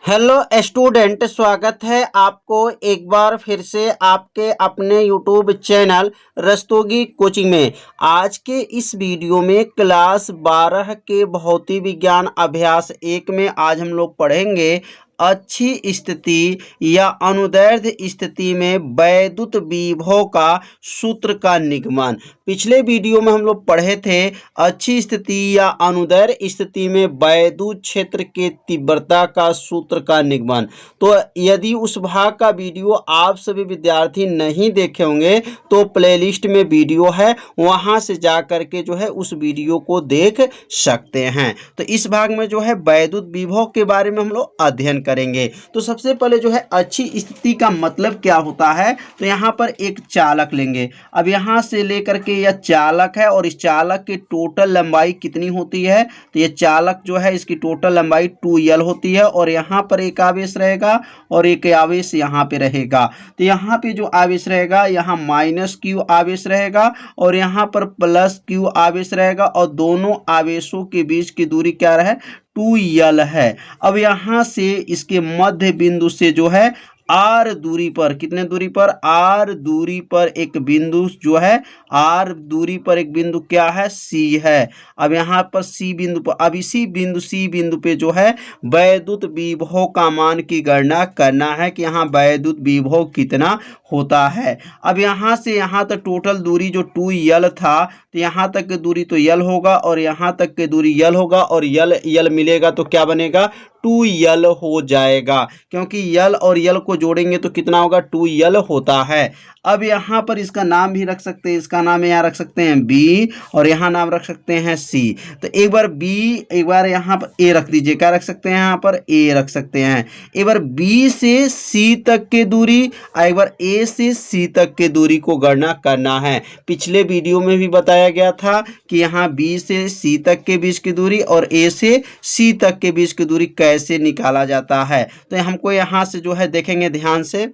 Hello student, स्वागत है आपको एक बार फिर से आपके अपने यूट्यूब चैनल रस्तोगी कोचिंग में। आज के इस वीडियो में क्लास 12 के भौतिक विज्ञान अभ्यास 1 में आज हम लोग पढ़ेंगे अच्छी स्थिति या अनुदैर्ध्य स्थिति में वैद्युत विभव का सूत्र का निगमन। पिछले वीडियो में हम लोग पढ़े थे अच्छी स्थिति या अनुदैर्ध्य स्थिति में वैद्युत क्षेत्र के तीव्रता का सूत्र का निगमन। तो यदि उस भाग का वीडियो आप सभी विद्यार्थी नहीं देखे होंगे तो प्लेलिस्ट में वीडियो है, वहां से जा करके जो है उस वीडियो को देख सकते हैं। तो इस भाग में जो है वैद्युत विभव के बारे में हम लोग अध्ययन करेंगे। तो सबसे पहले जो है अच्छी स्थिति का मतलब क्या होता है, तो यहाँ पर एक चालक लेंगे। अब यहाँ से लेकर के यह चालक है और इस चालक की टोटल लंबाई कितनी होती है, तो ये चालक जो है इसकी टोटल लंबाई 2l होती है और यहाँ पर एक आवेश रहेगा और एक आवेश यहाँ पे रहेगा। तो यहाँ पे जो आवेश रहेगा यहाँ -q आवेश रहेगा और यहाँ पर +q आवेश रहेगा और दोनों आवेशों के बीच की दूरी क्या रहे, 2l है। अब यहाँ से इसके मध्य बिंदु से जो है r दूरी पर, कितने दूरी पर, r दूरी पर एक बिंदु जो है, r दूरी पर एक बिंदु क्या है, c है। अब यहाँ पर c बिंदु पर, अब इसी बिंदु c बिंदु पे जो है वैद्युत विभव का मान की गणना करना है कि यहाँ वैद्युत विभव कितना होता है। अब यहाँ से यहाँ तक टोटल दूरी जो 2l था, तो यहाँ तक की दूरी तो l होगा और यहाँ तक की दूरी l होगा और l मिलेगा तो क्या बनेगा, 2l हो जाएगा, क्योंकि l और l को जोड़ेंगे तो कितना होगा, 2l होता है। अब यहाँ पर इसका नाम भी रख सकते हैं, इसका नाम यहाँ रख सकते हैं b और यहाँ नाम रख सकते हैं c। तो एक बार b, एक बार यहाँ पर a रख दीजिए, क्या रख सकते हैं, यहाँ पर a रख सकते हैं। एक बार b से c तक की दूरी और एक बार a से c तक की दूरी को गणना करना है। पिछले वीडियो में भी बताया गया था कि यहाँ b से c तक के बीच की दूरी और a से c तक के बीच की दूरी कैसे निकाला जाता है। तो हमको यहाँ से जो है देखेंगे ध्यान से,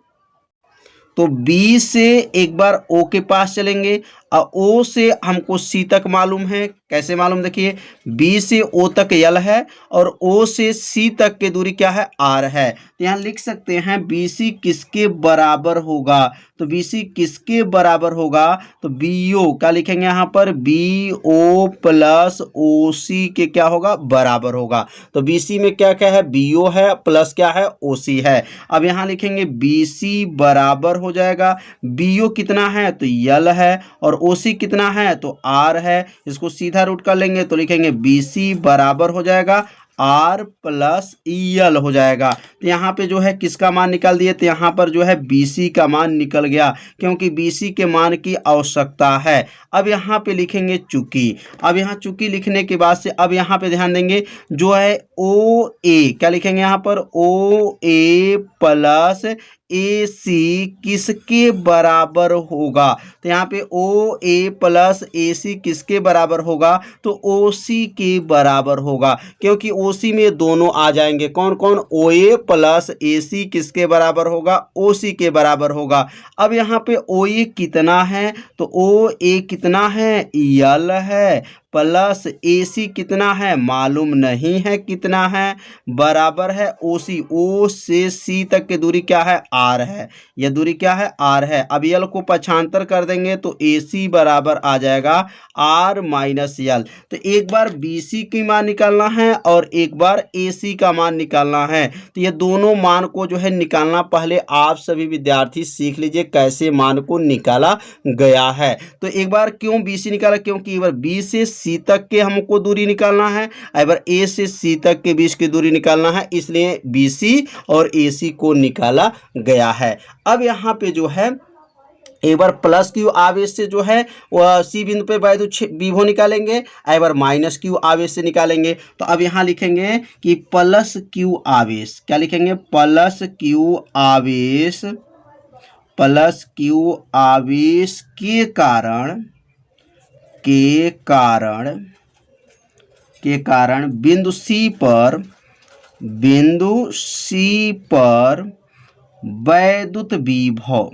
तो B से एक बार O के पास चलेंगे और O से हमको C तक मालूम है। कैसे मालूम, देखिए B से O तक L है और O से C तक की दूरी क्या है, R है। तो यहाँ लिख सकते हैं BC किसके बराबर होगा, तो BC किसके बराबर होगा, तो BO क्या लिखेंगे यहाँ पर, BO प्लस OC के क्या होगा, बराबर होगा। तो BC में क्या क्या है, BO है प्लस क्या है, OC है। अब यहाँ लिखेंगे BC बराबर हो जाएगा, BO कितना है तो L है और OC कितना है तो R है। इसको सीधा रूट कर लेंगे तो लिखेंगे BC बराबर हो जाएगा R प्लस EL हो जाएगा। तो यहाँ पे जो है किसका मान निकाल दिए, तो यहाँ पर जो है BC का मान निकल गया, क्योंकि BC के मान की आवश्यकता है। अब यहाँ पे लिखेंगे चूंकि, अब यहाँ चूंकि लिखने के बाद से अब यहाँ पे ध्यान देंगे जो है OA, क्या लिखेंगे यहाँ पर, OA प्लस AC किसके बराबर होगा, तो यहाँ पे OA प्लस AC किसके बराबर होगा, तो OC के बराबर होगा, क्योंकि OC में दोनों आ जाएंगे। कौन कौन, OA प्लस AC किसके बराबर होगा, OC के बराबर होगा। अब यहाँ पे OA कितना है, तो OA कितना है, L है प्लस AC कितना है, मालूम नहीं है कितना है, बराबर है OC, O से C तक की दूरी क्या है, R है, यह दूरी क्या है, R है। अब L को पक्षांतर कर देंगे तो AC बराबर आ जाएगा R माइनस L। तो एक बार BC की मान निकालना है और एक बार AC का मान निकालना है। तो ये दोनों मान को जो है निकालना पहले आप सभी विद्यार्थी सीख लीजिए कैसे मान को निकाला गया है। तो एक बार क्यों BC निकाला, क्योंकि एक बार B से C तक के हमको दूरी निकालना है, एक बार A से C तक के बीच की दूरी निकालना है, इसलिए BC और AC को निकाला गया है। अब यहाँ पे जो है एक बार प्लस Q आवेश से जो है वह C बिंदु पे वैद्युत विभव निकालेंगे, एक बार माइनस Q आवेश से निकालेंगे। तो अब यहाँ लिखेंगे कि प्लस Q आवेश, क्या लिखेंगे, प्लस Q आवेश, प्लस Q आवेश के कारण बिंदु C पर वैद्युत विभव।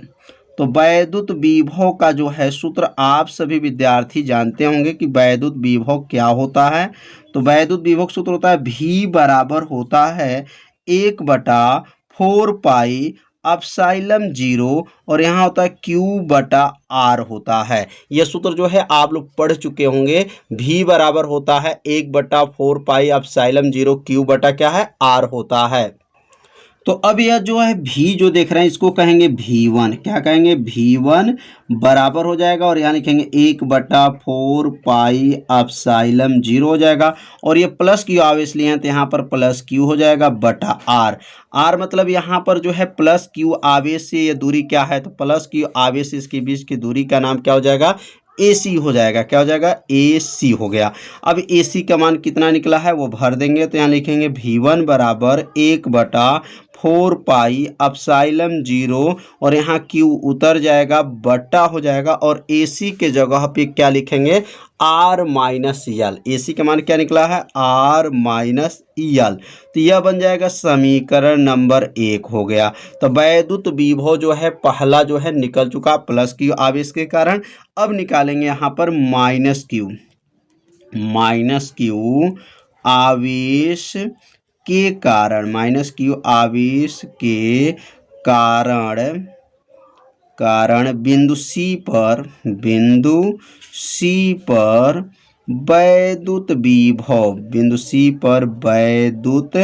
तो वैद्युत विभव का जो है सूत्र आप सभी विद्यार्थी जानते होंगे कि वैद्युत विभव क्या होता है। तो वैद्युत विभव सूत्र होता है V बराबर होता है एक बटा फोर पाई अपसाइलम जीरो, और यहाँ होता है क्यू बटा आर होता है। यह सूत्र जो है आप लोग पढ़ चुके होंगे। भी बराबर होता है एक बटा फोर पाई अपसाइलम जीरो, क्यू बटा क्या है, आर होता है। तो अब यह जो है भी जो देख रहे हैं इसको कहेंगे V1, क्या कहेंगे, V1 बराबर हो जाएगा, और यहाँ लिखेंगे एक बटा फोर पाई अपसाइलम जीरो हो जाएगा, और ये प्लस क्यू ऑब्वियसली है तो यहाँ पर प्लस क्यू हो जाएगा बटा आर। आर मतलब यहाँ पर जो है प्लस क्यू आवेश से ये दूरी क्या है, तो प्लस क्यू आवेश से इसके बीच की दूरी का नाम क्या हो जाएगा, AC हो जाएगा। क्या हो जाएगा, AC हो गया। अब AC का मान कितना निकला है वो भर देंगे, तो यहाँ लिखेंगे V1 बराबर एक बटा फोर पाई अपसाइलम जीरो, और यहाँ Q उतर जाएगा बटा हो जाएगा, और AC के जगह पे क्या लिखेंगे, R माइनस यल। AC का मान क्या निकला है, R माइनस यल। तो यह बन जाएगा समीकरण नंबर 1 हो गया। तो वैद्युत विभव जो है पहला जो है निकल चुका प्लस क्यू आवेश के कारण। अब निकालेंगे यहाँ पर माइनस क्यू आवेश के कारण, माइनस क्यू आवेश के कारण बिंदु C पर वैद्युत विभव, बिंदु C पर वैद्युत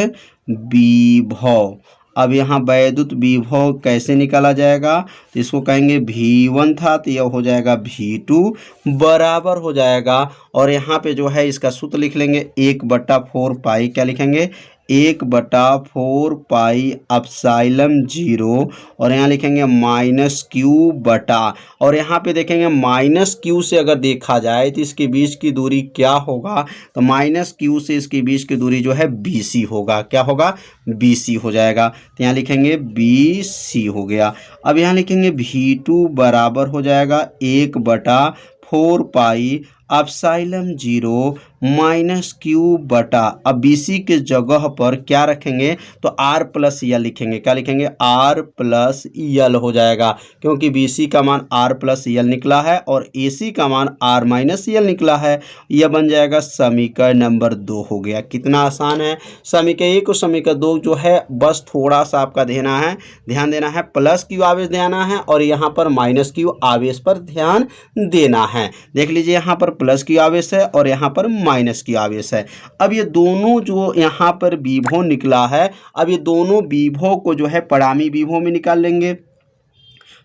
विभव। अब यहाँ वैद्युत विभव कैसे निकाला जाएगा, तो इसको कहेंगे V1 था तो यह हो जाएगा V2 बराबर हो जाएगा, और यहाँ पे जो है इसका सूत्र लिख लेंगे एक बटा फोर पाई, क्या लिखेंगे, एक बटा फोर पाई अपसाइलम जीरो, और यहाँ लिखेंगे माइनस क्यू बटा, और यहाँ पे देखेंगे माइनस क्यू से अगर देखा जाए तो इसके बीच की दूरी क्या होगा, तो माइनस क्यू से इसके बीच की दूरी जो है BC होगा। क्या होगा, BC हो जाएगा। तो यहाँ लिखेंगे BC हो गया। अब यहाँ लिखेंगे V2 बराबर हो जाएगा एक बटा four pi अपसाइलम zero minus Q बटा, अब BC के जगह पर क्या रखेंगे, तो R प्लस यल लिखेंगे। क्या लिखेंगे, R प्लस यल हो जाएगा, क्योंकि BC का मान R प्लस यल निकला है और AC का मान R माइनस यल निकला है। यह बन जाएगा समीकरण नंबर 2 हो गया। कितना आसान है। समीकरण 1 और समीकरण 2 जो है बस थोड़ा सा आपका ध्यान देना है, प्लस क्यू आवेश देना है, और यहाँ पर माइनस क्यू आवेश पर ध्यान देना है। देख लीजिए यहाँ पर प्लस क्यू आवेश है और यहाँ पर माइनस की आवेश है। अब ये दोनों जो यहाँ पर विभव निकला है, अब ये दोनों विभव को जो है परिणामी विभव में निकाल लेंगे।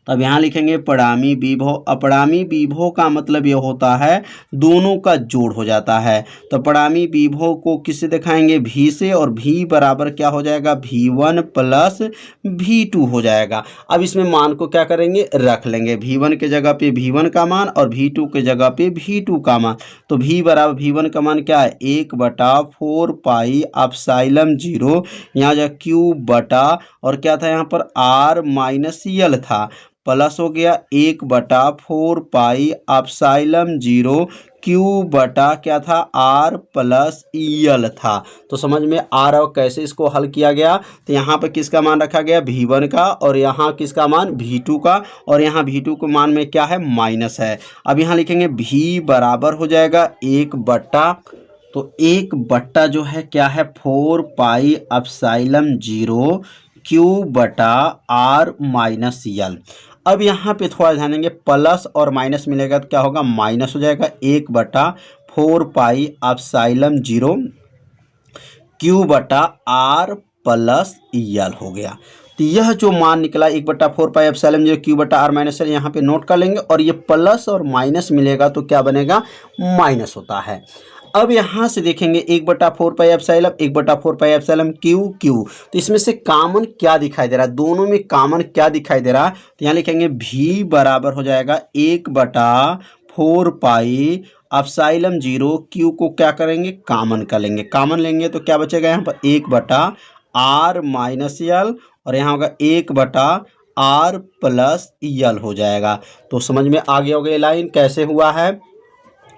तब यहाँ लिखेंगे परिणामी विभव। अपरिणामी विभव का मतलब ये होता है दोनों का जोड़ हो जाता है। तो परिणामी विभव को किससे दिखाएंगे, V से, और V बराबर क्या हो जाएगा, V1 प्लस V2 हो जाएगा। अब इसमें मान को क्या करेंगे, रख लेंगे। V1 के जगह पे V1 का मान और V2 के जगह पे V2 का मान। तो V बराबर V1 का मान क्या है, एक बटा फोर पाई अपसाइलम जीरो, यहाँ जो Q बटा, और क्या था यहाँ पर R माइनस यल था, प्लस हो गया एक बटा फोर पाई अपसाइलम जीरो क्यू बटा क्या था, R प्लस यल था। तो समझ में आ रहा हो कैसे इसको हल किया गया। तो यहाँ पर किसका मान रखा गया, V1 का, और यहाँ किसका मान, V2 का, और यहाँ V2 के मान में क्या है, माइनस है। अब यहाँ लिखेंगे V बराबर हो जाएगा एक बट्टा, तो एक बट्टा जो है क्या है, फोर पाई अपसाइलम जीरो क्यू बटा R माइनस यल। अब यहाँ पे थोड़ा ध्यान देंगे, प्लस और माइनस मिलेगा तो क्या होगा, माइनस हो जाएगा, एक बटा फोर पाई अपसाइलम जीरो क्यू बटा R प्लस यल हो गया। तो यह जो मान निकला एक बटा four pi epsilon zero Q बटा R माइनस यल, यहाँ पे नोट कर लेंगे, और ये प्लस और माइनस मिलेगा तो क्या बनेगा, माइनस होता है। अब यहाँ से देखेंगे एक बटा फोर पाई एप्सिलॉन, एक बटा फोर पाई एप्सिलॉन क्यू, तो इसमें से कॉमन क्या दिखाई दे रहा है, दोनों में कॉमन क्या दिखाई दे रहा है, तो यहाँ लिखेंगे V बराबर हो जाएगा एक बटा four pi epsilon zero Q को क्या करेंगे, कॉमन कर लेंगे। कॉमन लेंगे तो क्या बचेगा यहाँ पर, एक बटा R माइनस यल, और यहाँ होगा एक बटा R प्लस यल हो जाएगा। तो समझ में आ गया होगा ये लाइन कैसे हुआ है।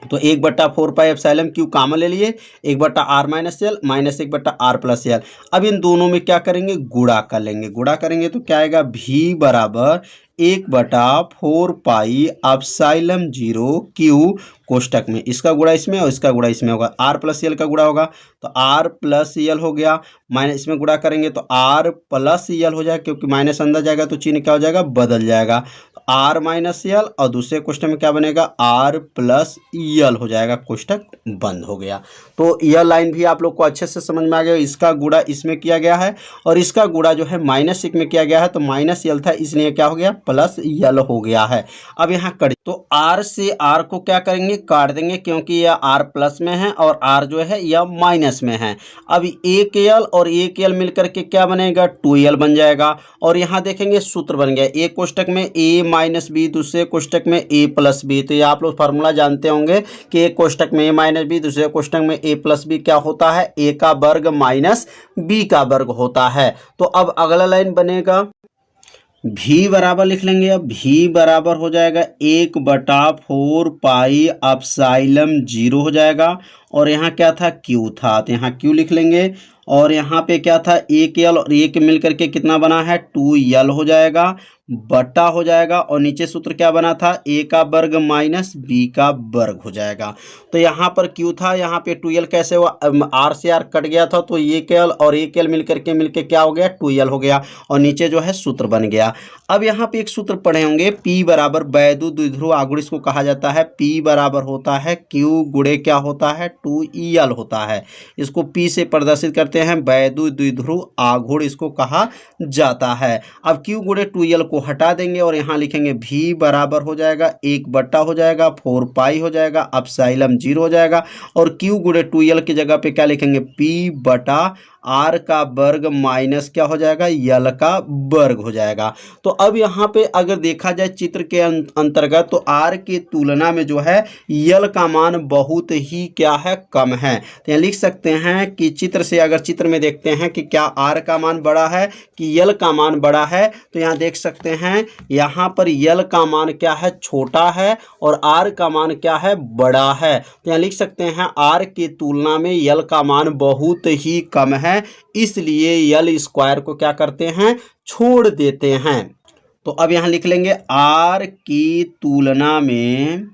तो एक बट्टा four pi epsilon Q common ले लिए, एक बट्टा R माइनस यल माइनस एक बट्टा R प्लस यल। अब इन दोनों में क्या करेंगे, गुणा कर लेंगे। गुणा करेंगे तो क्या आएगा, V बराबर 1/4 पाई एप्सिलॉन 0 क्यू कोष्टक में, इसका गुणा इसमें और इसका गुणा इसमें होगा, आर प्लस यल का गुणा होगा तो आर प्लस यल हो गया, माइनस इसमें गुणा करेंगे तो आर प्लस यल हो जाएगा, क्योंकि माइनस अंदर जाएगा तो चिन्ह क्या हो जाएगा, बदल जाएगा। आर माइनस यल और दूसरे कोष्टक में क्या बनेगा, आर प्लस यल हो जाएगा, कोष्टक बंद हो गया। तो यह लाइन भी आप लोग को अच्छे से समझ में आ गया। इसका गुणा इसमें किया गया है और इसका गुणा जो है माइनस एक में किया गया है, तो माइनस यल था इसलिए क्या हो गया, प्लस यल हो गया है। अब यहाँ कट, तो आर से आर को क्या करेंगे, काट देंगे, क्योंकि यह आर प्लस में है और आर जो है यह माइनस में है। अब एक यल और एक यल मिलकर के क्या बनेगा, 2l बन जाएगा। और यहाँ देखेंगे सूत्र बन गया, एक कोष्टक में a माइनस बी, दूसरे कोष्टक में a प्लस बी। तो ये आप लोग फार्मूला जानते होंगे कि एक कोष्टक में a माइनस बी, दूसरे कोष्टक में a प्लस बी क्या होता है, a का वर्ग माइनस b का वर्ग होता है। तो अब अगला लाइन बनेगा, भी बराबर लिख लेंगे। अब भी बराबर हो जाएगा 1/4 पाई एप्सिलॉन 0 हो जाएगा। और यहाँ क्या था, क्यू था, तो यहाँ क्यू लिख लेंगे। और यहाँ पे क्या था, एक यल और एक मिल करके कितना बना है, 2l हो जाएगा, बटा हो जाएगा। और नीचे सूत्र क्या बना था, a का वर्ग माइनस b का वर्ग हो जाएगा। तो यहाँ पर q था, यहाँ पे 2l कैसे हुआ, r से r कट गया था, तो एक l और एक l मिलकर क्या हो गया, 2l हो गया। और नीचे जो है सूत्र बन गया। अब यहाँ पे एक सूत्र पढ़े होंगे, p बराबर वैद्युत द्विध्रुव आघूर्ण इसको कहा जाता है। p बराबर होता है q गुणे क्या होता है, 2el होता है। इसको p से प्रदर्शित करते हैं, वैद्युत द्विध्रुव आघूर्ण इसको कहा जाता है। अब q गुणे 2l को हटा देंगे और यहाँ लिखेंगे v बराबर हो जाएगा 1 हो जाएगा 4 पाई हो जाएगा, एप्सिलॉन 0 हो जाएगा। और q गुणे 2l की जगह पे क्या लिखेंगे, p बटा आर का वर्ग माइनस क्या हो जाएगा, यल का वर्ग हो जाएगा। तो अब यहाँ पे अगर देखा जाए चित्र के अंतर्गत, तो आर की तुलना में जो है यल का मान बहुत ही क्या है, कम है। तो यहाँ लिख सकते हैं कि चित्र से अगर चित्र में देखते हैं कि क्या आर का मान बड़ा है कि यल का मान बड़ा है, तो यहाँ देख सकते हैं यहाँ पर यल का मान क्या है, छोटा है और आर का मान क्या है, बड़ा है। तो यहाँ लिख सकते हैं आर की तुलना में यल का मान बहुत ही कम है, इसलिए यल स्क्वायर को क्या करते हैं, छोड़ देते हैं। तो अब यहां लिख लेंगे आर की तुलना में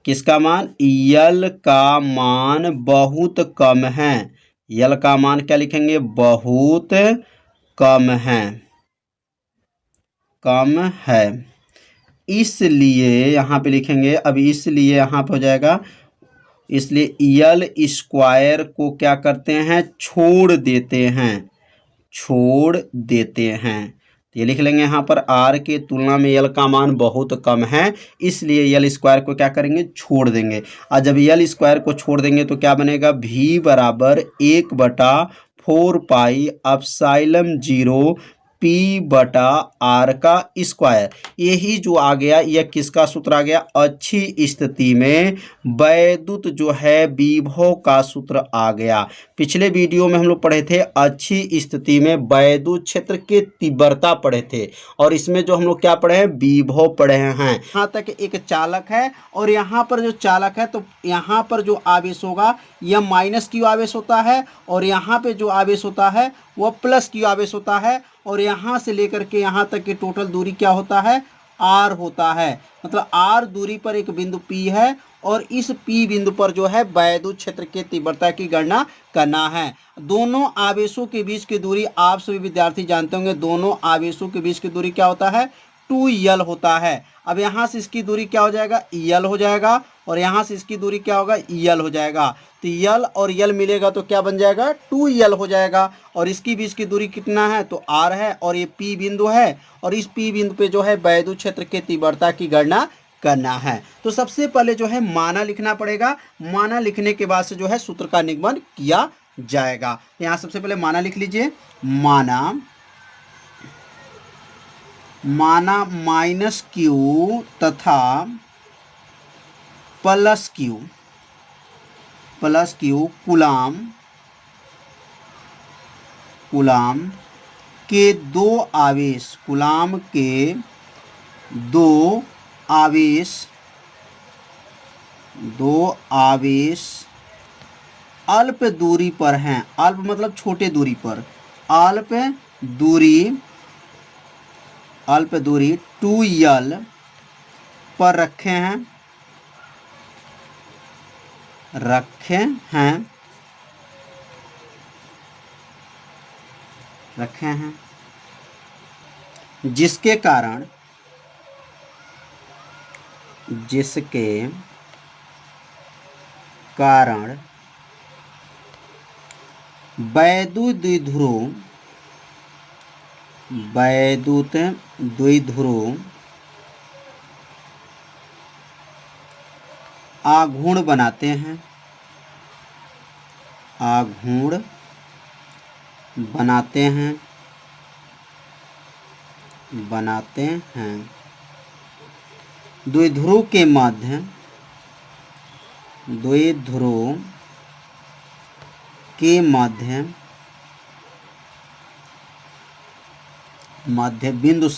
किसका मान, यल का मान बहुत कम है। यल का मान क्या लिखेंगे, बहुत कम है, इसलिए यहाँ पे लिखेंगे। अब इसलिए यहाँ पे हो जाएगा, इसलिए यल स्क्वायर को क्या करते हैं, छोड़ देते हैं। तो ये लिख लेंगे यहाँ पर आर के तुलना में यल का मान बहुत कम है, इसलिए यल स्क्वायर को क्या करेंगे, छोड़ देंगे। और जब यल स्क्वायर को छोड़ देंगे तो क्या बनेगा, भी बराबर 1/4 पाई एप्सिलॉन 0 p बटा आर का स्क्वायर। यही जो आ गया, यह किसका सूत्र आ गया, अच्छी स्थिति में वैद्युत जो है विभव का सूत्र आ गया। पिछले वीडियो में हम लोग पढ़े थे अच्छी स्थिति में वैद्युत क्षेत्र की तीव्रता पढ़े थे, और इसमें जो हम लोग क्या पढ़े हैं, विभव पढ़े हैं। यहाँ तक एक चालक है और यहाँ पर जो चालक है, तो यहाँ पर जो आवेश होगा यह माइनस क्यू आवेश होता है, और यहाँ पे जो आवेश होता है वह प्लस क्यू आवेश होता है। और यहाँ से लेकर के यहाँ तक की टोटल दूरी क्या होता है, आर होता है। मतलब आर दूरी पर एक बिंदु पी है, और इस पी बिंदु पर जो है वैद्युत क्षेत्र की तीव्रता की गणना करना है। दोनों आवेशों के बीच की दूरी आप सभी विद्यार्थी जानते होंगे, दोनों आवेशों के बीच की दूरी क्या होता है, 2l होता है। अब यहाँ से इसकी दूरी क्या हो जाएगा, यल हो जाएगा, और यहाँ से इसकी दूरी क्या होगा, यल हो जाएगा। तो यल और यल मिलेगा तो क्या बन जाएगा, 2l हो जाएगा। और इसकी बीच की दूरी कितना है, तो r है, और ये p बिंदु है, और इस p बिंदु पे जो है वैद्युत क्षेत्र के तीव्रता की गणना करना है। तो सबसे पहले जो है माना लिखना पड़ेगा, माना लिखने के बाद से जो है सूत्र का निगमन किया जाएगा। यहाँ सबसे पहले माना लिख लीजिए, माना माइनस क्यू तथा प्लस क्यू कूलाम के दो आवेश अल्प दूरी पर हैं। अल्प मतलब छोटे दूरी पर, अल्प दूरी अल्प दूरी 2l पर रखे हैं जिसके कारण वैद्युत द्विध्रुव आघूर्ण बनाते हैं द्विध्रुव के मध्य बिंदु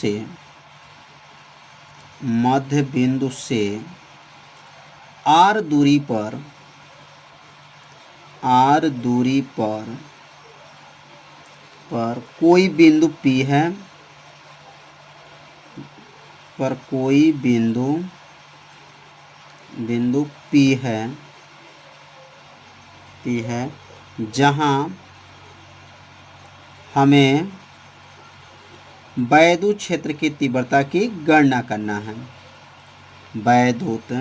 से r दूरी पर कोई बिंदु P है जहां हमें वैद्युत क्षेत्र की तीव्रता की गणना करना है। वैद्युत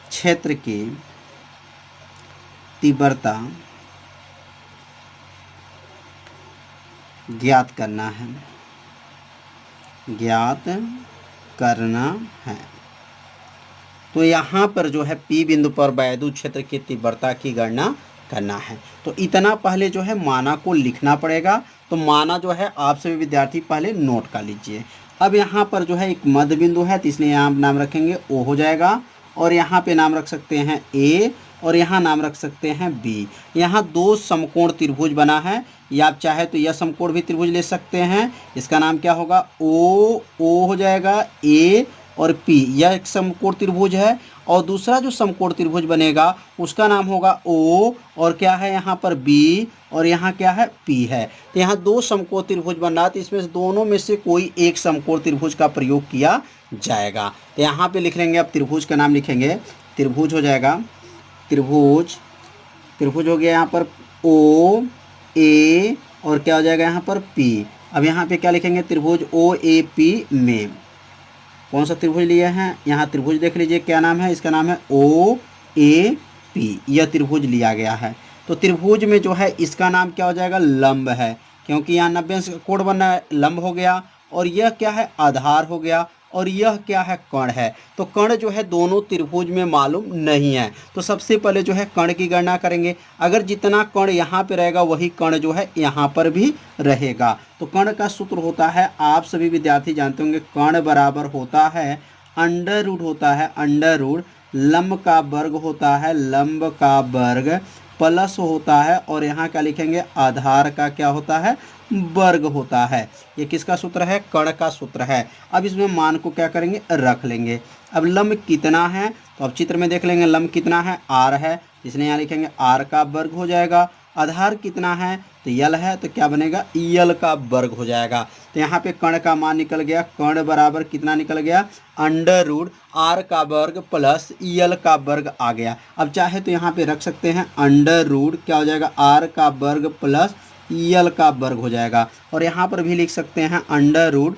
क्षेत्र की तीव्रता ज्ञात करना है। तो यहाँ पर जो है P बिंदु पर वैद्युत क्षेत्र की तीव्रता की गणना करना है। तो इतना पहले जो है माना को लिखना पड़ेगा। तो माना जो है आप सभी विद्यार्थी पहले नोट कर लीजिए। अब यहाँ पर जो है एक मध्य बिंदु है, तो इसलिए यहाँ नाम रखेंगे O हो जाएगा, और यहाँ पे नाम रख सकते हैं A, और यहाँ नाम रख सकते हैं B। यहाँ दो समकोण त्रिभुज बना है, या आप चाहे तो यह समकोण भी त्रिभुज ले सकते हैं। इसका नाम क्या होगा, O हो जाएगा, A और P, यह एक समकोण त्रिभुज है। और दूसरा जो समकोण त्रिभुज बनेगा उसका नाम होगा O, और क्या है यहाँ पर B, और यहाँ क्या है P है। तो यहाँ दो समकोण त्रिभुज बन रहा है, तो इसमें से दोनों में से कोई एक समकोण त्रिभुज का प्रयोग किया जाएगा। तो यहाँ पे लिख लेंगे, अब त्रिभुज का नाम लिखेंगे। त्रिभुज हो जाएगा, त्रिभुज हो गया यहाँ पर O A, और क्या हो जाएगा यहाँ पर P। अब यहाँ पे क्या लिखेंगे, त्रिभुज OAP में कौन सा त्रिभुज लिए हैं, यहाँ त्रिभुज देख लीजिए क्या नाम है, इसका नाम है OAP। यह त्रिभुज लिया गया है। तो त्रिभुज में जो है इसका नाम क्या हो जाएगा, लंब है, क्योंकि यहाँ 90 अंश का कोण बना है, लंब हो गया। और यह क्या है, आधार हो गया। और यह क्या है, कर्ण है। तो कर्ण जो है दोनों त्रिभुज में मालूम नहीं है, तो सबसे पहले जो है कर्ण की गणना करेंगे। अगर जितना कर्ण यहाँ पे रहेगा वही कर्ण जो है यहाँ पर भी रहेगा। तो कर्ण का सूत्र होता है, आप सभी विद्यार्थी जानते होंगे, कर्ण बराबर होता है अंडर रूट लंब का वर्ग होता है, लंब का वर्ग प्लस होता है, और यहाँ क्या लिखेंगे, आधार का क्या होता है, वर्ग होता है। ये किसका सूत्र है, कर्ण का सूत्र है। अब इसमें मान को क्या करेंगे, रख लेंगे। अब लंब कितना है, तो अब चित्र में देख लेंगे लंब कितना है, r है, इसलिए यहाँ लिखेंगे r का वर्ग हो जाएगा। आधार कितना है, तो यल है, तो क्या बनेगा, यल का वर्ग हो जाएगा। तो यहाँ पे कर्ण का मान निकल गया, कर्ण बराबर कितना निकल गया, अंडर रूट r का वर्ग प्लस यल का वर्ग आ गया। अब चाहे तो यहाँ पे रख सकते हैं अंडर रूट क्या हो जाएगा, r का वर्ग प्लस यल का वर्ग हो जाएगा। और यहाँ पर भी लिख सकते हैं अंडर रूट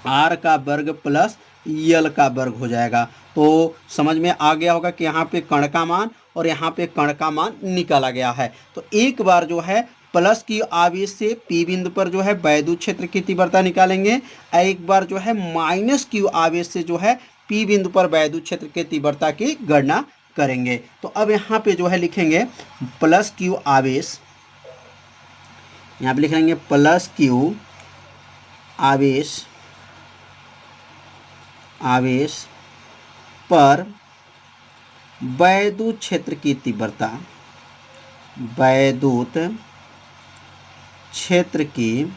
r का वर्ग प्लस यल का वर्ग हो जाएगा। तो समझ में आ गया होगा कि यहाँ पे कर्ण का मान और यहाँ पे कर्ण का मान निकाला गया है। तो एक बार जो है प्लस की आवेश से P बिंदु पर जो है वैद्युत क्षेत्र की तीव्रता निकालेंगे, एक बार जो है माइनस की आवेश से जो है P बिंदु पर वैद्युत क्षेत्र की तीव्रता की गणना करेंगे। तो अब यहाँ पे जो है लिखेंगे प्लस क्यू आवेश, यहाँ पे लिखेंगे प्लस क्यू आवेश पर वैद्युत क्षेत्र की तीव्रता, वैद्युत क्षेत्र की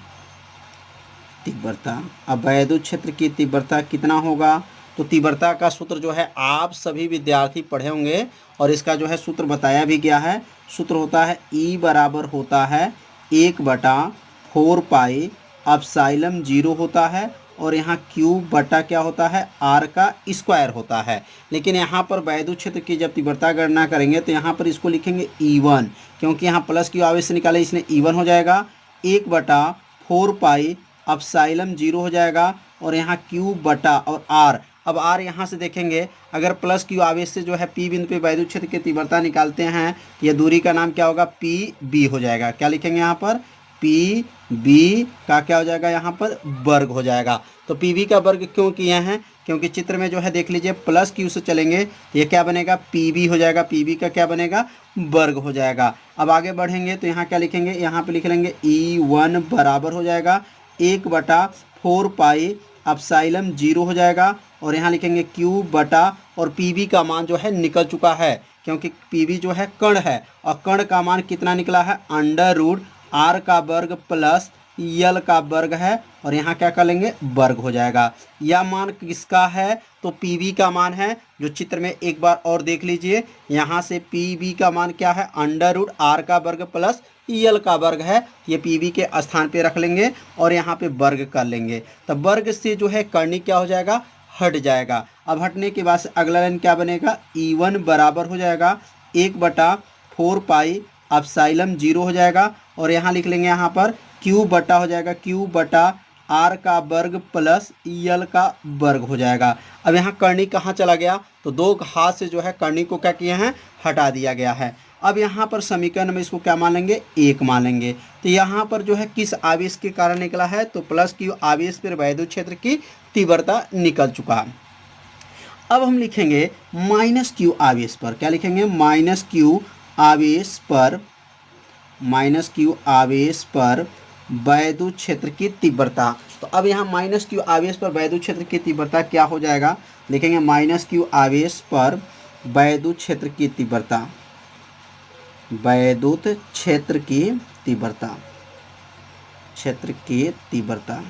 तीव्रता। अब वैद्युत क्षेत्र की तीव्रता कितना होगा, तो तीव्रता का सूत्र जो है आप सभी विद्यार्थी पढ़े होंगे और इसका जो है सूत्र बताया भी गया है। सूत्र होता है E बराबर होता है 1/4 पाई अपसाइलम 0 होता है और यहाँ क्यू बटा क्या होता है, आर का स्क्वायर होता है। लेकिन यहाँ पर वैद्युत क्षेत्र की जब तीव्रता गणना करेंगे तो यहाँ पर इसको लिखेंगे E1, क्योंकि यहाँ प्लस क्यू आवेश से निकाले इसलिए E1 हो जाएगा 1/4 पाई अपसाइलम 0 हो जाएगा और यहाँ क्यू बटा और आर। अब आर यहाँ से देखेंगे, अगर प्लस क्यू आवेश से जो है पी बिंदु पे वैद्युत क्षेत्र की तीव्रता निकालते हैं, ये दूरी का नाम क्या होगा, पी बी हो जाएगा। क्या लिखेंगे यहाँ पर, पी बी का क्या हो जाएगा, यहाँ पर वर्ग हो जाएगा। तो पी बी का वर्ग क्यों किए हैं, क्योंकि चित्र में जो है देख लीजिए प्लस क्यू से चलेंगे तो ये क्या बनेगा, पी बी हो जाएगा, पी बी का क्या बनेगा, वर्ग हो जाएगा। अब आगे बढ़ेंगे तो यहाँ क्या लिखेंगे, यहाँ पे लिख लेंगे E1 बराबर हो जाएगा 1/4 पाई अपसाइलम 0 हो जाएगा और यहाँ लिखेंगे क्यू बटा और पी बी का मान जो है निकल चुका है, क्योंकि पी बी जो है कण है और कण का मान कितना निकला है, √r का वर्ग प्लस यल का वर्ग है और यहाँ क्या कर लेंगे, वर्ग हो जाएगा। यह मान किसका है, तो पी बी का मान है, जो चित्र में एक बार और देख लीजिए। यहाँ से पी बी का मान क्या है, √r का वर्ग प्लस यल का वर्ग है। ये पी बी के स्थान पे रख लेंगे और यहाँ पे वर्ग कर लेंगे, तब वर्ग से जो है कर्णी क्या हो जाएगा, हट जाएगा। अब हटने के बाद से अगला लाइन क्या बनेगा, E1 बराबर हो जाएगा 1/4 पाई अपसाइलम 0 हो जाएगा और यहाँ लिख लेंगे, यहाँ पर क्यू बटा हो जाएगा, क्यू बटा आर का वर्ग प्लस यल का वर्ग हो जाएगा। अब यहाँ कर्णी कहाँ चला गया, तो दो हाथ से जो है कर्णी को क्या किए हैं, हटा दिया गया है। अब यहाँ पर समीकरण में इसको क्या मान लेंगे, 1 मान लेंगे। तो यहाँ पर जो है किस आवेश के कारण निकला है, तो प्लस क्यू आवेश पर वैद्युत क्षेत्र की तीव्रता निकल चुका। अब हम लिखेंगे माइनस क्यू आवेश पर, क्या लिखेंगे, माइनस क्यू आवेश पर, माइनस क्यू आवेश पर वैद्युत क्षेत्र की तीव्रता। तो अब यहाँ माइनस क्यू आवेश पर वैद्युत क्षेत्र की तीव्रता क्या हो जाएगा, लिखेंगे माइनस क्यू आवेश पर वैद्युत क्षेत्र की तीव्रता, वैद्युत क्षेत्र की तीव्रता, क्षेत्र की तीव्रता।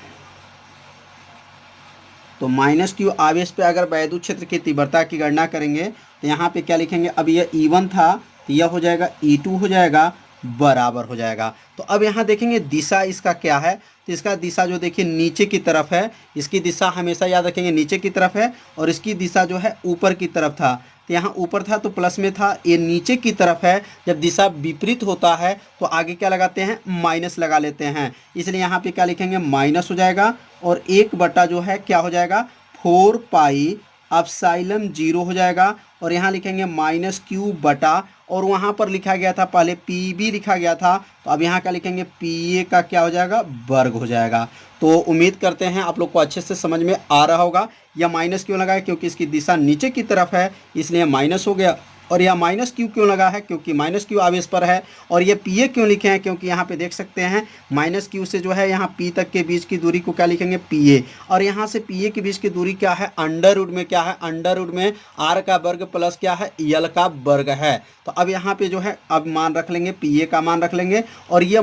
तो माइनस क्यू आवेश पे अगर वैद्युत क्षेत्र की तीव्रता की गणना करेंगे तो यहाँ पे क्या लिखेंगे, अब यह E1 था तो यह हो जाएगा E2 हो जाएगा, बराबर हो जाएगा। तो अब यहाँ देखेंगे दिशा इसका क्या है, तो इसका दिशा जो देखिए नीचे की तरफ है, इसकी दिशा हमेशा याद रखेंगे नीचे की तरफ है और इसकी दिशा जो है ऊपर की तरफ था। तो यहाँ ऊपर था तो प्लस में था, ये नीचे की तरफ है। जब दिशा विपरीत होता है तो आगे क्या लगाते हैं, माइनस लगा लेते हैं, इसलिए यहाँ पे क्या लिखेंगे, माइनस हो जाएगा और 1 बटा जो है क्या हो जाएगा, 4 पाई अपसाइलम 0 हो जाएगा और यहाँ लिखेंगे माइनस क्यू बटा और वहाँ पर लिखा गया था पहले पी बी लिखा गया था, तो अब यहाँ क्या लिखेंगे, पी ए का क्या हो जाएगा, वर्ग हो जाएगा। तो उम्मीद करते हैं आप लोग को अच्छे से समझ में आ रहा होगा। यह माइनस क्यों लगा है, क्योंकि इसकी दिशा नीचे की तरफ है इसलिए माइनस हो गया। और यह माइनस क्यू क्यों लगा है, क्योंकि माइनस क्यू आवेश पर है। और ये पी ए क्यों लिखे हैं, क्योंकि यहाँ पे देख सकते हैं माइनस क्यू से जो है यहाँ पी तक के बीच की दूरी को क्या लिखेंगे, पी ए। और यहाँ से पी ए के बीच की दूरी क्या है, अंडर रूट में क्या है, अंडर रूट में आर का वर्ग प्लस क्या है, यल का वर्ग है। तो अब यहाँ पे जो है अब मान रख लेंगे, पी ए का मान रख लेंगे और यह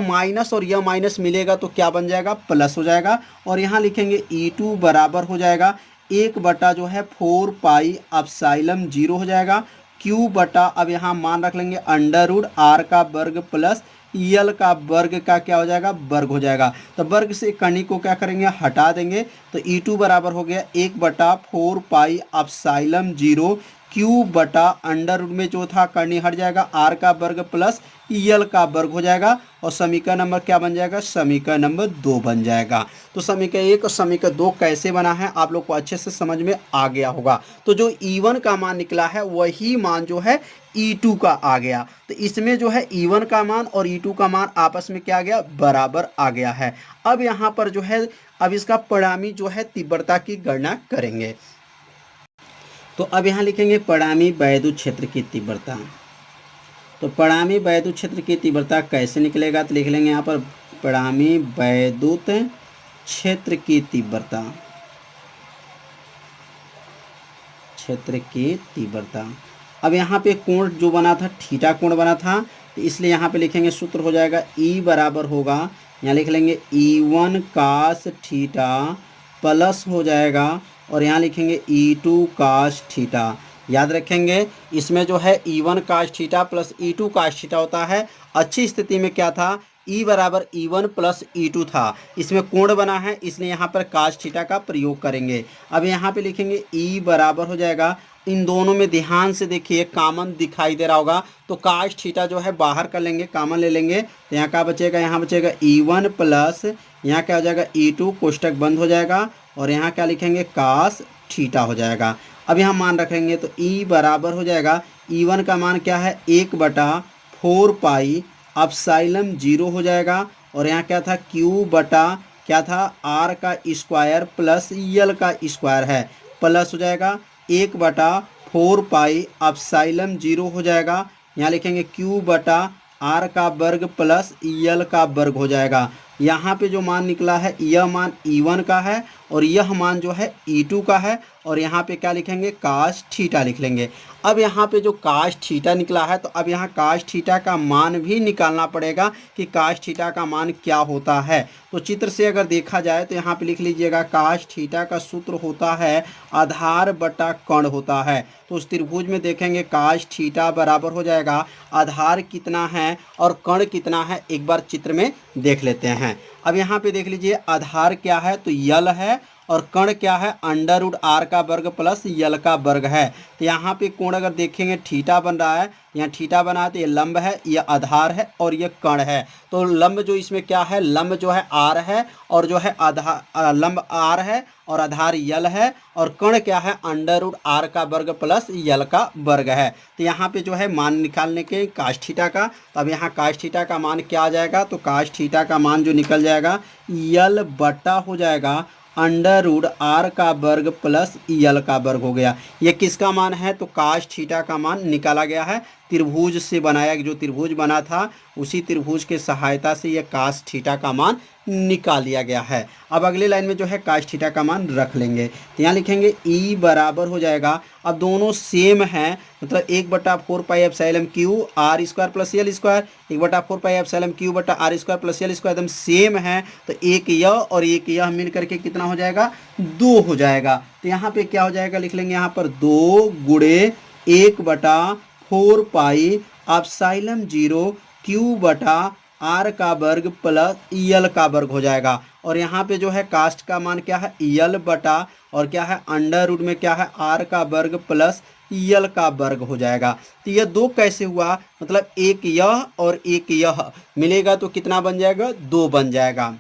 माइनस मिलेगा तो क्या बन जाएगा, प्लस हो जाएगा। और यहाँ लिखेंगे E2 बराबर हो जाएगा 1 बटा जो है 4 पाई अपसाइलम 0 हो जाएगा, क्यू बटा अब यहाँ मान रख लेंगे अंडर रूट आर का वर्ग प्लस यल का वर्ग का क्या हो जाएगा, वर्ग हो जाएगा। तो वर्ग से कणी को क्या करेंगे, हटा देंगे। तो E2 बराबर हो गया 1 बटा 4 पाई अपसाइलम 0 क्यू बटा अंडर रूट में जो था कर्णी हट जाएगा, आर का वर्ग प्लस यल का वर्ग हो जाएगा और समीकरण नंबर क्या बन जाएगा, समीकरण नंबर 2 बन जाएगा। तो समीकरण 1 और समीकरण 2 कैसे बना है आप लोग को अच्छे से समझ में आ गया होगा। तो जो E1 का मान निकला है वही मान जो है E2 का आ गया। तो इसमें जो है E1 का मान और E2 का मान आपस में क्या आ गया, बराबर आ गया है। अब यहाँ पर जो है अब इसका परिणामी जो है तीव्रता की गणना करेंगे। तो अब यहाँ लिखेंगे परिणामी वैद्युत क्षेत्र की तीव्रता। तो परिणामी वैद्युत क्षेत्र की तीव्रता कैसे निकलेगा, तो लिख लेंगे यहाँ पर परिणामी वैद्युत क्षेत्र की तीव्रता, क्षेत्र की तीव्रता। अब यहाँ पे कोण जो बना था थीटा कोण बना था, तो इसलिए यहाँ पे लिखेंगे सूत्र हो जाएगा E बराबर होगा, यहाँ लिख लेंगे E1 कास थीटा प्लस हो जाएगा और यहाँ लिखेंगे E2 कास थीटा। याद रखेंगे इसमें जो है E1 cos theta plus E2 cos theta होता है। अच्छी स्थिति में क्या था, E बराबर E1 प्लस E2 था, इसमें कोण बना है इसलिए यहाँ पर काश थीटा का प्रयोग करेंगे। अब यहाँ पे लिखेंगे E बराबर हो जाएगा, इन दोनों में ध्यान से देखिए कॉमन दिखाई दे रहा होगा, तो काश थीटा जो है बाहर कर लेंगे, कॉमन ले लेंगे, तो यहाँ क्या बचेगा, यहाँ बचेगा E1 प्लस यहाँ क्या हो जाएगा E2, कोष्टक बंद हो जाएगा और यहाँ क्या लिखेंगे काश थीटा हो जाएगा। अब यहाँ मान रखेंगे तो E बराबर हो जाएगा, E1 का मान क्या है 1/4 पाई एप्सिलॉन 0 हो जाएगा और यहाँ क्या था Q बटा क्या था R का स्क्वायर प्लस L का स्क्वायर है, प्लस हो जाएगा 1/4 पाई एप्सिलॉन 0 हो जाएगा, यहाँ लिखेंगे Q बटा R का वर्ग प्लस L का वर्ग हो जाएगा। यहाँ पे जो मान निकला है यह मान E1 का है और यह मान जो है E2 का है और यहाँ पे क्या लिखेंगे काश थीटा लिख लेंगे। अब यहाँ पे जो काश थीटा निकला है तो अब यहाँ काश थीटा का मान भी निकालना पड़ेगा कि काश थीटा का मान क्या होता है। तो चित्र से अगर देखा जाए तो यहाँ पे लिख लीजिएगा काश थीटा का सूत्र होता है आधार बटा कर्ण होता है। तो उस त्रिभुज में देखेंगे काश थीटा बराबर हो जाएगा आधार कितना है और कर्ण कितना है, एक बार चित्र में देख लेते हैं। अब यहाँ पे देख लीजिए आधार क्या है तो यल है और कर्ण क्या है √r का वर्ग प्लस यल का वर्ग है। तो यहाँ पे कोण अगर देखेंगे थीटा बन रहा है, यहाँ थीटा बना है तो ये लंब है, ये आधार है और ये कर्ण है। तो लंब जो इसमें क्या है, लंब जो है r है और जो है आधार लंब r है और आधार यल है और कर्ण क्या है √r का वर्ग प्लस यल का वर्ग है। तो यहाँ पे जो है मान निकालने के काश थीटा का, तो अब यहाँ काश थीटा का मान क्या आ जाएगा, तो काश थीटा का मान जो निकल जाएगा यल बटा हो जाएगा √r का वर्ग प्लस यल का वर्ग हो गया। ये किसका मान है, तो काश थीटा का मान निकाला गया है, त्रिभुज से बनाया, जो त्रिभुज बना था उसी त्रिभुज के सहायता से यह काश थीटा का मान निकाल लिया गया है। अब अगले लाइन में जो है काश थीटा का मान रख लेंगे, तो यहाँ लिखेंगे E बराबर हो जाएगा, अब दोनों सेम हैं मतलब 1/4 pi epsilon Q R square plus L square, 1/4 pi epsilon Q बटा R square plus L square एकदम सेम है। तो एक यह और एक यह मिल करके कितना हो जाएगा 2 हो जाएगा। तो यहाँ पे क्या हो जाएगा, लिख लेंगे यहाँ पर 2 गुणे 1/4 पाई एप्सिलॉन 0 Q बटा R का वर्ग प्लस L का वर्ग हो जाएगा। और यहाँ पे जो है कास्ट का मान क्या है L बटा और क्या है अंडर रूट में क्या है R का वर्ग प्लस L का वर्ग हो जाएगा। तो यह 2 कैसे हुआ, मतलब एक यह और एक यह मिलेगा तो कितना बन जाएगा 2 बन जाएगा।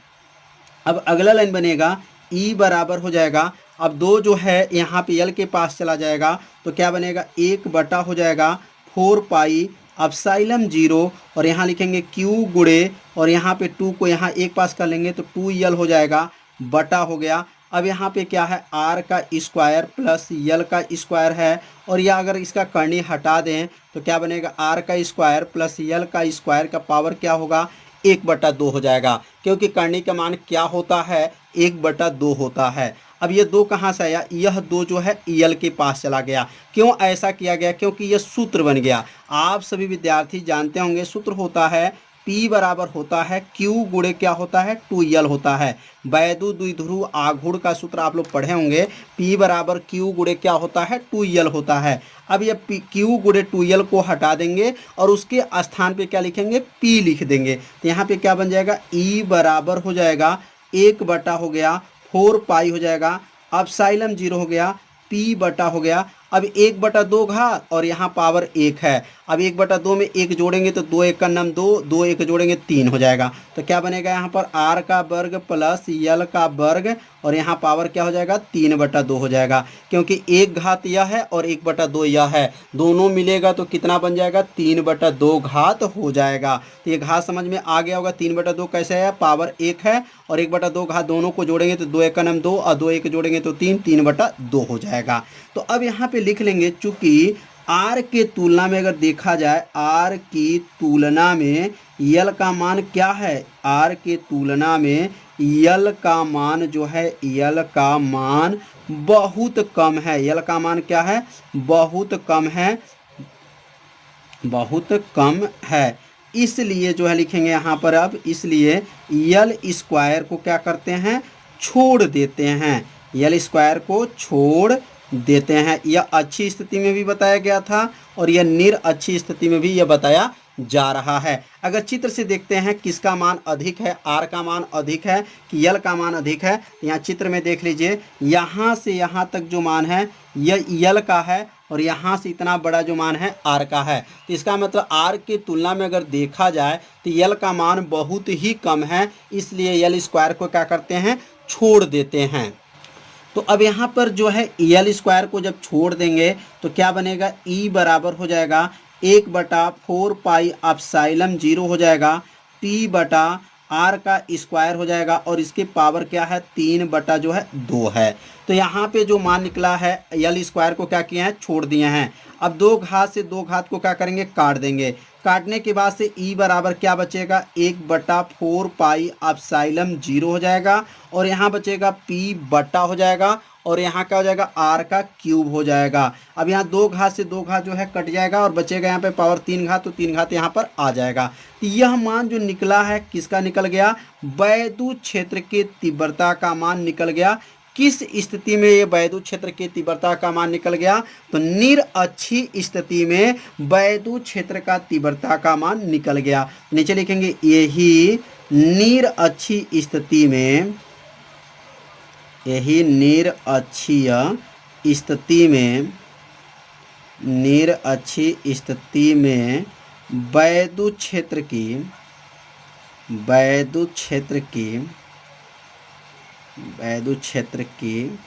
अब अगला लाइन बनेगा E बराबर हो जाएगा, अब 2 जो है यहाँ पे L के पास चला जाएगा तो क्या बनेगा 1 बटा हो जाएगा 4 पाई एप्सिलॉन 0 और यहाँ लिखेंगे Q गुणे और यहाँ पे 2 को यहाँ एक पास कर लेंगे तो 2L हो जाएगा बटा हो गया। अब यहाँ पे क्या है R का स्क्वायर प्लस L का स्क्वायर है और या अगर इसका कर्णी हटा दें तो क्या बनेगा R का स्क्वायर प्लस L का स्क्वायर का पावर क्या होगा 1/2 हो जाएगा, क्योंकि कर्णी का मान क्या होता है 1/2 होता है। अब ये 2 कहाँ से आया, यह 2 जो है यल के पास चला गया। क्यों ऐसा किया गया, क्योंकि यह सूत्र बन गया। आप सभी विद्यार्थी जानते होंगे सूत्र होता है P बराबर होता है Q गुणे क्या होता है 2L होता है। वैद्युत द्विध्रुव आघूर्ण का सूत्र आप लोग पढ़े होंगे, P बराबर Q गुणे क्या होता है 2L होता है। अब ये Q गुणे 2L को हटा देंगे और उसके स्थान पे क्या लिखेंगे P लिख देंगे। तो यहाँ पे क्या बन जाएगा E बराबर हो जाएगा 1 बटा हो गया 4 पाई हो जाएगा एप्सिलॉन 0 हो गया P बटा हो गया। अब 1/2 घात और यहाँ पावर 1 है। अब 1/2 में 1 जोड़ेंगे तो 2 1 का नाम 2, 2 1 जोड़ेंगे 3 हो जाएगा। तो क्या बनेगा यहाँ पर R का वर्ग प्लस L का वर्ग और यहाँ पावर क्या हो जाएगा 3/2 हो जाएगा, क्योंकि 1 घात यह है और 1/2 यह है, दोनों मिलेगा तो कितना बन जाएगा 3/2 घात हो जाएगा। तो ये घात समझ में आ गया होगा। 3/2 कैसे है, पावर 1 है और 1/2 घात दोनों को जोड़ेंगे तो 2 1 का नाम 2 और 2 1 जोड़ेंगे तो 3, 3/2 हो जाएगा। तो अब यहाँ पे लिख लेंगे, चूंकि R के तुलना में अगर देखा जाए, R की तुलना में L का मान क्या है, R के तुलना में L का मान जो है L का मान बहुत कम है। L का मान क्या है, बहुत कम है, बहुत कम है। इसलिए जो है लिखेंगे यहाँ पर अब, इसलिए L स्क्वायर को क्या करते हैं छोड़ देते हैं, L स्क्वायर को छोड़ देते हैं। यह अच्छी स्थिति में भी बताया गया था और यह अच्छी स्थिति में भी यह बताया जा रहा है। अगर चित्र से देखते हैं किसका मान अधिक है, आर का मान अधिक है कि यल का मान अधिक है, तो यहाँ चित्र में देख लीजिए, यहाँ से यहाँ तक जो मान है यह यल का है और यहाँ से इतना बड़ा जो मान है आर का है। तो इसका मतलब आर की तुलना में अगर देखा जाए तो यल का मान बहुत ही कम है, इसलिए यल स्क्वायर को क्या करते हैं, छोड़ देते हैं। तो अब यहाँ पर जो है यल स्क्वायर को जब छोड़ देंगे तो क्या बनेगा, ई बराबर हो जाएगा 1/4 पाई एप्सिलॉन 0 हो जाएगा, पी बटा आर का स्क्वायर हो जाएगा और इसके पावर क्या है 3/2 है। तो यहाँ पे जो मान निकला है यल स्क्वायर को क्या किए हैं, छोड़ दिए हैं। अब 2 घात से 2 घात को क्या करेंगे, काट देंगे। काटने के बाद से ई बराबर क्या बचेगा, 1/4 पाई एप्सिलॉन 0 हो जाएगा और यहाँ बचेगा पी बटा हो जाएगा और यहाँ क्या हो जाएगा, आर का क्यूब हो जाएगा। अब यहाँ 2 घात से 2 घात जो है कट जाएगा और बचेगा यहाँ पे पावर 3 घात, तो 3 घात यहाँ पर आ जाएगा। तो यह मान जो निकला है किसका निकल गया, वैद्युत क्षेत्र के तीव्रता का मान निकल गया। किस स्थिति में ये वैद्युत क्षेत्र की तीव्रता का मान निकल गया, तो निरअक्षी स्थिति में वैद्युत क्षेत्र का तीव्रता का मान निकल गया। नीचे लिखेंगे यही निरअक्षी स्थिति में, यही निरअक्षीय स्थिति में, निरअक्षी स्थिति में वैद्युत क्षेत्र की, वैद्युत क्षेत्र की, वैद्युत क्षेत्र की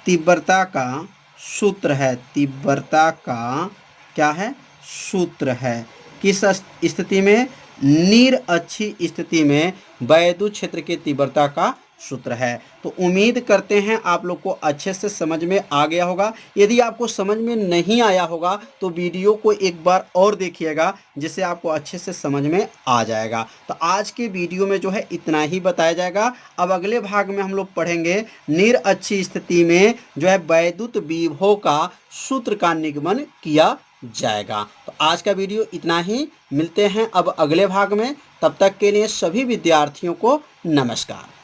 तीव्रता का सूत्र है, तीव्रता का क्या है, सूत्र है। किस स्थिति में, निरअक्षी स्थिति में वैद्युत क्षेत्र की तीव्रता का सूत्र है। तो उम्मीद करते हैं आप लोग को अच्छे से समझ में आ गया होगा। यदि आपको समझ में नहीं आया होगा तो वीडियो को एक बार और देखिएगा, जिससे आपको अच्छे से समझ में आ जाएगा। तो आज के वीडियो में जो है इतना ही बताया जाएगा। अब अगले भाग में हम लोग पढ़ेंगे निरअक्षी स्थिति में जो है वैद्युत विभव का सूत्र का निगमन किया जाएगा। तो आज का वीडियो इतना ही, मिलते हैं अब अगले भाग में। तब तक के लिए सभी विद्यार्थियों को नमस्कार।